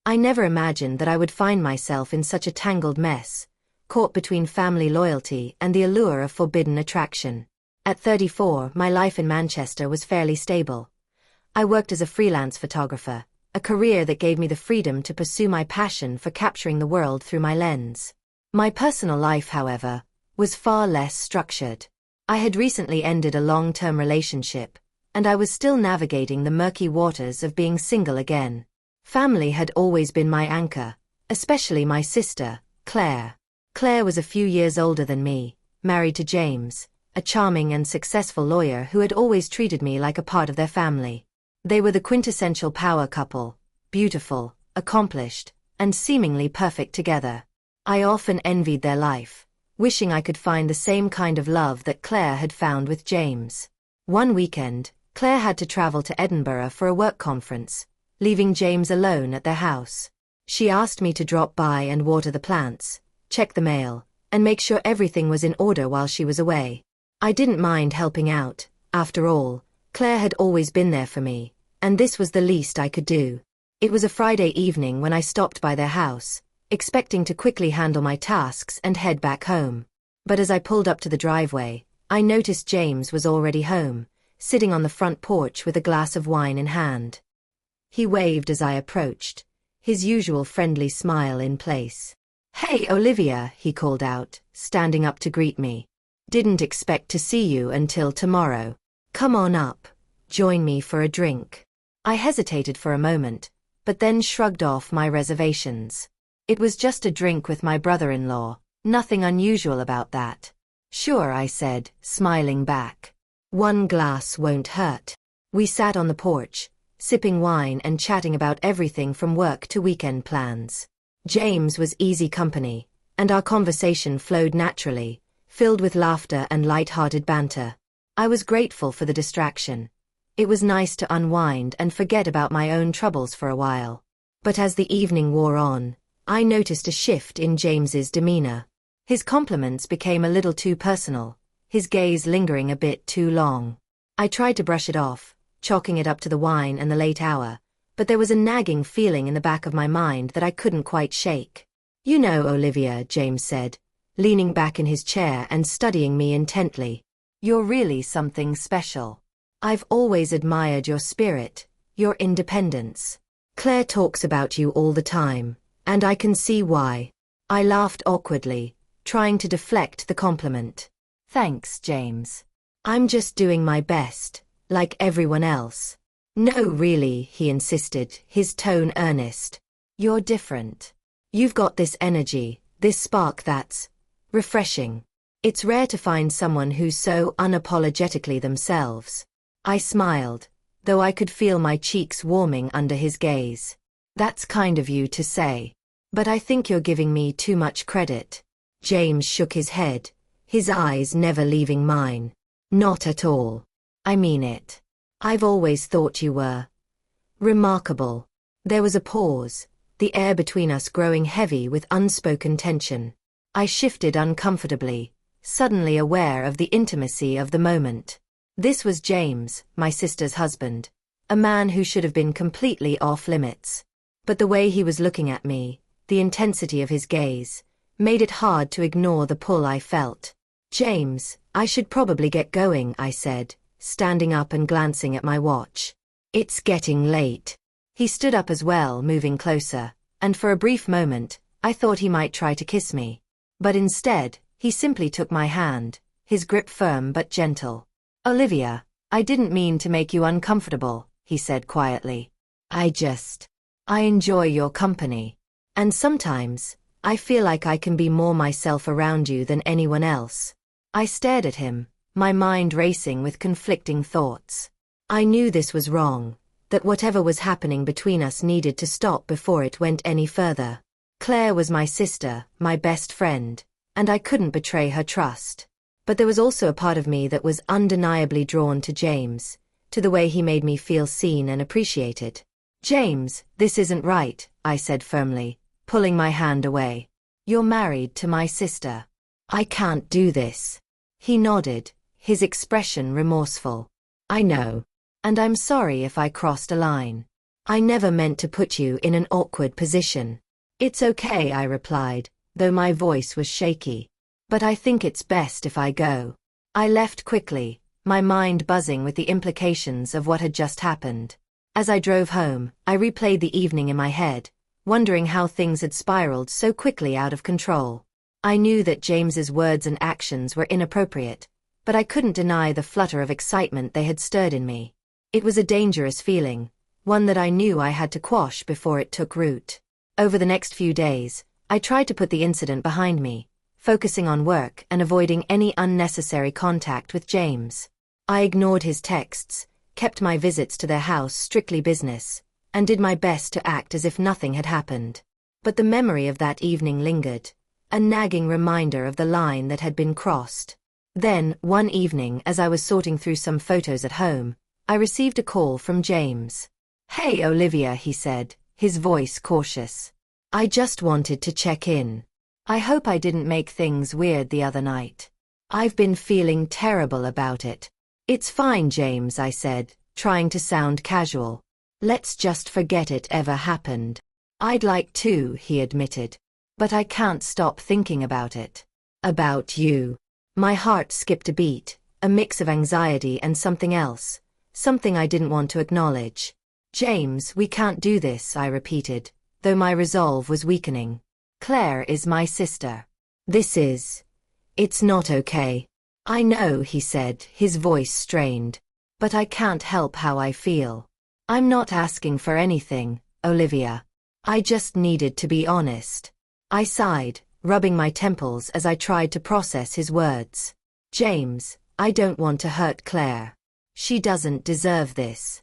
I never imagined that I would find myself in such a tangled mess, caught between family loyalty and the allure of forbidden attraction. At 34, my life in Manchester was fairly stable. I worked as a freelance photographer, a career that gave me the freedom to pursue my passion for capturing the world through my lens. My personal life, however, was far less structured. I had recently ended a long-term relationship, and I was still navigating the murky waters of being single again. Family had always been my anchor, especially my sister, Claire. Claire was a few years older than me, married to James, a charming and successful lawyer who had always treated me like a part of their family. They were the quintessential power couple, beautiful, accomplished, and seemingly perfect together. I often envied their life, wishing I could find the same kind of love that Claire had found with James. One weekend, Claire had to travel to Edinburgh for a work conference, leaving James alone at their house. She asked me to drop by and water the plants, check the mail, and make sure everything was in order while she was away. I didn't mind helping out. After all, Claire had always been there for me, and this was the least I could do. It was a Friday evening when I stopped by their house, expecting to quickly handle my tasks and head back home. But as I pulled up to the driveway, I noticed James was already home, sitting on the front porch with a glass of wine in hand. He waved as I approached, his usual friendly smile in place. "Hey, Olivia," he called out, standing up to greet me. "Didn't expect to see you until tomorrow. Come on up, join me for a drink." I hesitated for a moment, but then shrugged off my reservations. It was just a drink with my brother-in-law, nothing unusual about that. "Sure," I said, smiling back. "One glass won't hurt." We sat on the porch, sipping wine and chatting about everything from work to weekend plans. James was easy company, and our conversation flowed naturally, filled with laughter and light-hearted banter. I was grateful for the distraction. It was nice to unwind and forget about my own troubles for a while. But as the evening wore on, I noticed a shift in James's demeanor. His compliments became a little too personal, his gaze lingering a bit too long. I tried to brush it off, chalking it up to the wine and the late hour, but there was a nagging feeling in the back of my mind that I couldn't quite shake. "You know, Olivia," James said, leaning back in his chair and studying me intently, "you're really something special. I've always admired your spirit, your independence. Claire talks about you all the time, and I can see why." I laughed awkwardly, trying to deflect the compliment. "Thanks, James. I'm just doing my best, like everyone else." "No, really," he insisted, his tone earnest. "You're different. You've got this energy, this spark that's refreshing. It's rare to find someone who's so unapologetically themselves." I smiled, though I could feel my cheeks warming under his gaze. "That's kind of you to say. But I think you're giving me too much credit." James shook his head, his eyes never leaving mine. "Not at all. I mean it. I've always thought you were remarkable." There was a pause, the air between us growing heavy with unspoken tension. I shifted uncomfortably, suddenly aware of the intimacy of the moment. This was James, my sister's husband, a man who should have been completely off limits. But the way he was looking at me, the intensity of his gaze, made it hard to ignore the pull I felt. "James, I should probably get going," I said, standing up and glancing at my watch. "It's getting late." He stood up as well, moving closer, and for a brief moment, I thought he might try to kiss me. But instead, he simply took my hand, his grip firm but gentle. "Olivia, I didn't mean to make you uncomfortable," he said quietly. I enjoy your company. And sometimes, I feel like I can be more myself around you than anyone else." I stared at him, my mind racing with conflicting thoughts. I knew this was wrong, that whatever was happening between us needed to stop before it went any further. Claire was my sister, my best friend, and I couldn't betray her trust. But there was also a part of me that was undeniably drawn to James, to the way he made me feel seen and appreciated. "James, this isn't right," I said firmly, pulling my hand away. "You're married to my sister. I can't do this." He nodded, his expression remorseful. "I know. And I'm sorry if I crossed a line. I never meant to put you in an awkward position. It's okay, I replied, though my voice was shaky. But I think it's best if I go. I left quickly, my mind buzzing with the implications of what had just happened. As I drove home, I replayed the evening in my head, wondering how things had spiraled so quickly out of control. I knew that James's words and actions were inappropriate, but I couldn't deny the flutter of excitement they had stirred in me. It was a dangerous feeling, one that I knew I had to quash before it took root. Over the next few days, I tried to put the incident behind me, focusing on work and avoiding any unnecessary contact with James. I ignored his texts, kept my visits to their house strictly business, and did my best to act as if nothing had happened. But the memory of that evening lingered, a nagging reminder of the line that had been crossed. Then, one evening as I was sorting through some photos at home, I received a call from James. "Hey Olivia," he said, his voice cautious. "I just wanted to check in. I hope I didn't make things weird the other night. I've been feeling terrible about it." "It's fine, James," I said, trying to sound casual. "Let's just forget it ever happened." "I'd like to," he admitted. "But I can't stop thinking about it." "About you." My heart skipped a beat, a mix of anxiety and something else, something I didn't want to acknowledge. "James, we can't do this," I repeated, though my resolve was weakening. "Claire is my sister. It's not okay." "I know," he said, his voice strained. "But I can't help how I feel. I'm not asking for anything, Olivia. I just needed to be honest." I sighed, rubbing my temples as I tried to process his words. "James, I don't want to hurt Claire. She doesn't deserve this."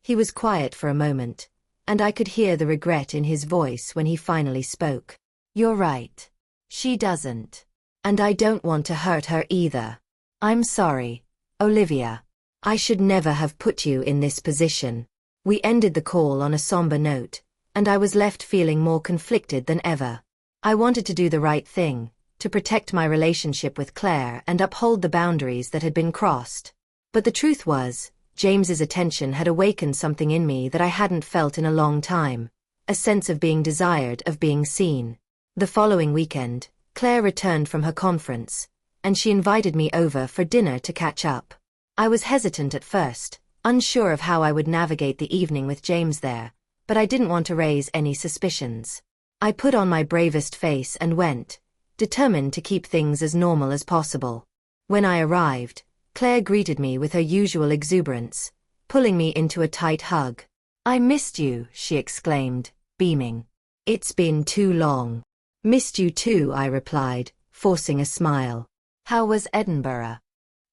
He was quiet for a moment, and I could hear the regret in his voice when he finally spoke. "You're right. She doesn't. And I don't want to hurt her either. I'm sorry, Olivia. I should never have put you in this position." We ended the call on a somber note, and I was left feeling more conflicted than ever. I wanted to do the right thing, to protect my relationship with Claire and uphold the boundaries that had been crossed. But the truth was, James's attention had awakened something in me that I hadn't felt in a long time, a sense of being desired, of being seen. The following weekend, Claire returned from her conference, and she invited me over for dinner to catch up. I was hesitant at first, unsure of how I would navigate the evening with James there, but I didn't want to raise any suspicions. I put on my bravest face and went, determined to keep things as normal as possible. When I arrived, Claire greeted me with her usual exuberance, pulling me into a tight hug. "I missed you," she exclaimed, beaming. "It's been too long." "Missed you too," I replied, forcing a smile. "How was Edinburgh?"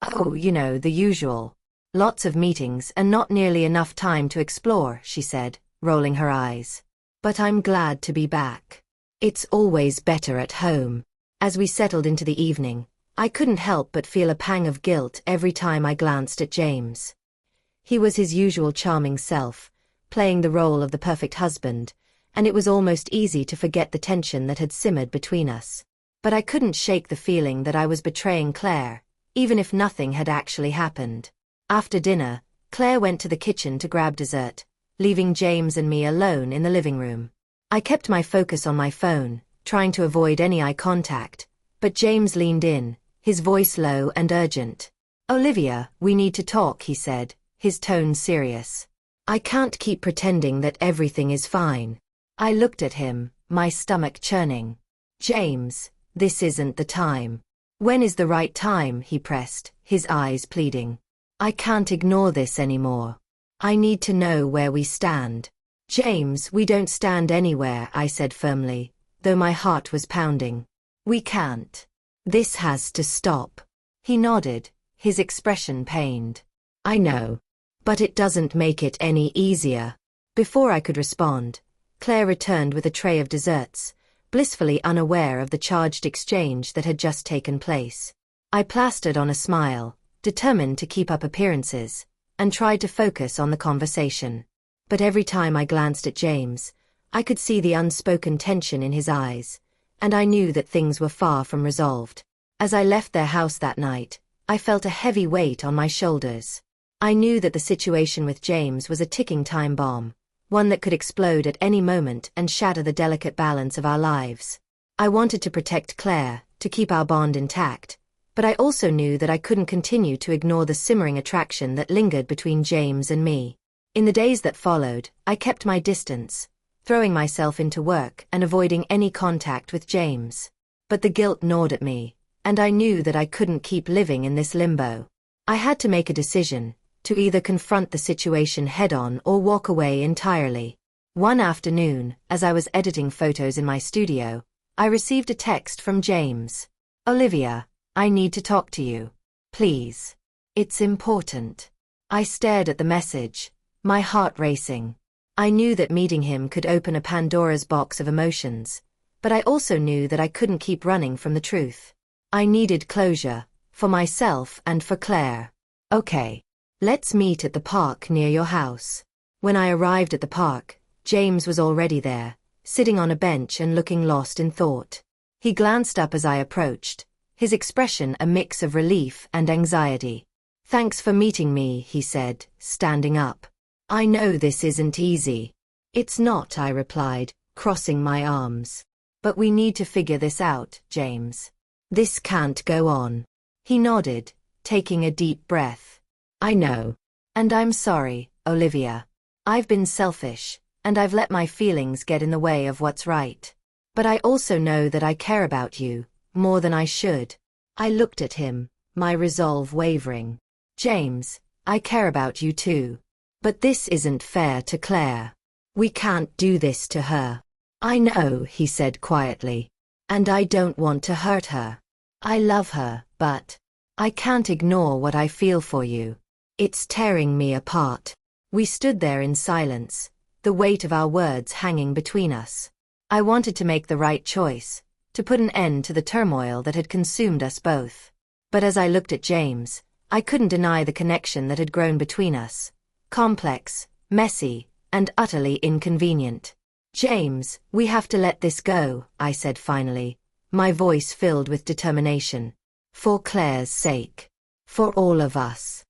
"Oh, the usual. Lots of meetings and not nearly enough time to explore," she said, rolling her eyes. "But I'm glad to be back. It's always better at home." As we settled into the evening, I couldn't help but feel a pang of guilt every time I glanced at James. He was his usual charming self, playing the role of the perfect husband, and it was almost easy to forget the tension that had simmered between us. But I couldn't shake the feeling that I was betraying Claire, even if nothing had actually happened. After dinner, Claire went to the kitchen to grab dessert, leaving James and me alone in the living room. I kept my focus on my phone, trying to avoid any eye contact, but James leaned in, his voice low and urgent. "Olivia, we need to talk," he said, his tone serious. "I can't keep pretending that everything is fine." I looked at him, my stomach churning. "James, this isn't the time." "When is the right time?" he pressed, his eyes pleading. "I can't ignore this anymore. I need to know where we stand." "James, we don't stand anywhere," I said firmly, though my heart was pounding. "We can't. This has to stop." He nodded, his expression pained. "I know. But it doesn't make it any easier." Before I could respond, Claire returned with a tray of desserts, blissfully unaware of the charged exchange that had just taken place. I plastered on a smile, determined to keep up appearances, and tried to focus on the conversation. But every time I glanced at James, I could see the unspoken tension in his eyes, and I knew that things were far from resolved. As I left their house that night, I felt a heavy weight on my shoulders. I knew that the situation with James was a ticking time bomb, one that could explode at any moment and shatter the delicate balance of our lives. I wanted to protect Claire, to keep our bond intact, but I also knew that I couldn't continue to ignore the simmering attraction that lingered between James and me. In the days that followed, I kept my distance, throwing myself into work and avoiding any contact with James. But the guilt gnawed at me, and I knew that I couldn't keep living in this limbo. I had to make a decision, to either confront the situation head-on or walk away entirely. One afternoon, as I was editing photos in my studio, I received a text from James. "Olivia, I need to talk to you. Please. It's important." I stared at the message, my heart racing. I knew that meeting him could open a Pandora's box of emotions, but I also knew that I couldn't keep running from the truth. I needed closure, for myself and for Claire. "Okay. Let's meet at the park near your house." When I arrived at the park, James was already there, sitting on a bench and looking lost in thought. He glanced up as I approached, his expression a mix of relief and anxiety. "Thanks for meeting me," he said, standing up. "I know this isn't easy." "It's not," I replied, crossing my arms. "But we need to figure this out, James. This can't go on." He nodded, taking a deep breath. "I know. And I'm sorry, Olivia. I've been selfish, and I've let my feelings get in the way of what's right. But I also know that I care about you, more than I should." I looked at him, my resolve wavering. "James, I care about you too. But this isn't fair to Claire. We can't do this to her." "I know," he said quietly. "And I don't want to hurt her. I love her, but I can't ignore what I feel for you. It's tearing me apart." We stood there in silence, the weight of our words hanging between us. I wanted to make the right choice, to put an end to the turmoil that had consumed us both. But as I looked at James, I couldn't deny the connection that had grown between us. Complex, messy, and utterly inconvenient. "James, we have to let this go," I said finally, my voice filled with determination. "For Claire's sake. For all of us."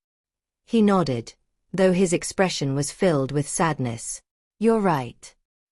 He nodded, though his expression was filled with sadness. "You're right.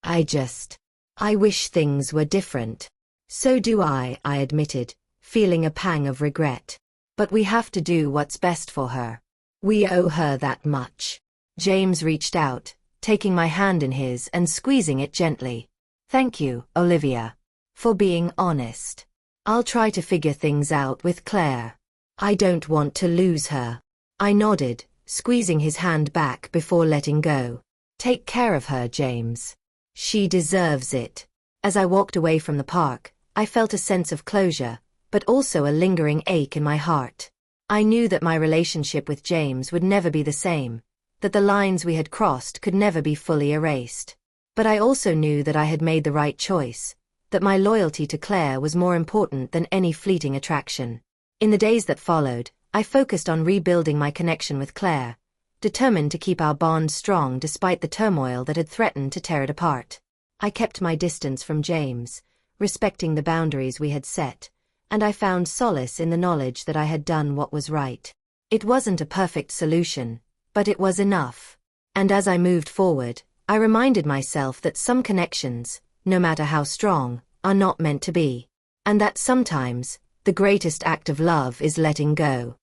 I wish things were different." "So do I admitted, feeling a pang of regret. "But we have to do what's best for her. We owe her that much." James reached out, taking my hand in his and squeezing it gently. "Thank you, Olivia, for being honest. I'll try to figure things out with Claire. I don't want to lose her." I nodded, squeezing his hand back before letting go. "Take care of her, James. She deserves it." As I walked away from the park, I felt a sense of closure, but also a lingering ache in my heart. I knew that my relationship with James would never be the same, that the lines we had crossed could never be fully erased. But I also knew that I had made the right choice, that my loyalty to Claire was more important than any fleeting attraction. In the days that followed, I focused on rebuilding my connection with Claire, determined to keep our bond strong despite the turmoil that had threatened to tear it apart. I kept my distance from James, respecting the boundaries we had set, and I found solace in the knowledge that I had done what was right. It wasn't a perfect solution, but it was enough. And as I moved forward, I reminded myself that some connections, no matter how strong, are not meant to be. And that sometimes, the greatest act of love is letting go.